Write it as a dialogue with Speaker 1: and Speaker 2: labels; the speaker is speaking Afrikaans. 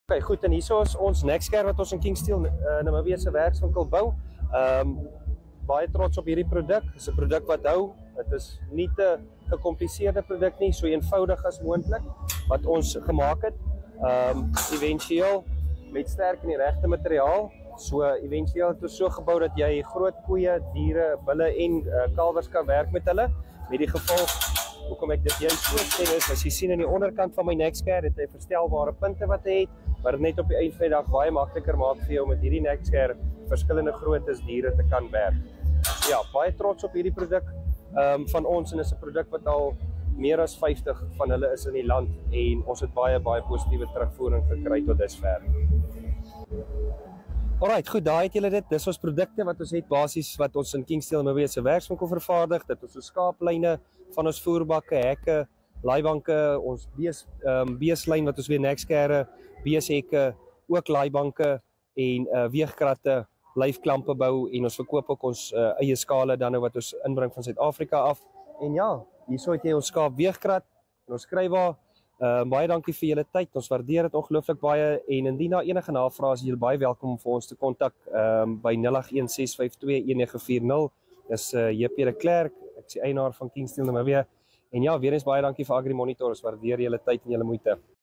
Speaker 1: Okay, goed, en hier is ons Nexcare wat ons in Kingston Namibia se werkswinkel bou. Baie trots op hierdie produk. Dit is 'n produk wat hou. Dit is nie te gecompliseerde produk nie, so eenvoudig as moontlik wat ons gemaak het. Eventueel met sterk en die regte materiaal. So eventueel het ons so gebou dat jy groot koeie, diere, bulle en kalwers kan werk met hulle. Met die gevolg hoekom ek dit juist so sê is, as jy sien aan die onderkant van my Nexcare, het hy verstelbare punte wat hy het, maar dit net op die eind van die dag baie makliker maak vir jou met hierdie Nexcare verskillende groottes diere te kan werk. Ja, baie trots op hierdie produk van ons, en is 'n produk wat al meer as 50 van hulle is in die land, en ons het baie positiewe terugvoering gekry tot dusver. Alright, goed, daar het julle dit. Dis ons produkte wat ons het basies wat ons in Kingston Namibia se werkswinkel vervaardig. Dit is ons skaaplyne van ons voerbakke, hekke, laaibanke, ons beeslyn wat ons weer Nexcare, beeshekke, ook laaibanke en weegkratte, lyfklampe bou, en ons verkoop ook ons eie skale dan wat ons inbring van Suid-Afrika af. En ja, hierso het jy ons skaap weegkrat en ons skryfwa. Baie dankie vir julle tyd. Ons waardeer dit ongelooflik baie, en indien daar enige navrae is, julle baie welkom om vir ons te kontak by 0816521940. Dis JP de Klerk, ek is die eienaar van Kingston Namibia. En ja, weer eens baie dankie vir Agri Monitor. Ons waardeer julle tyd en julle moeite.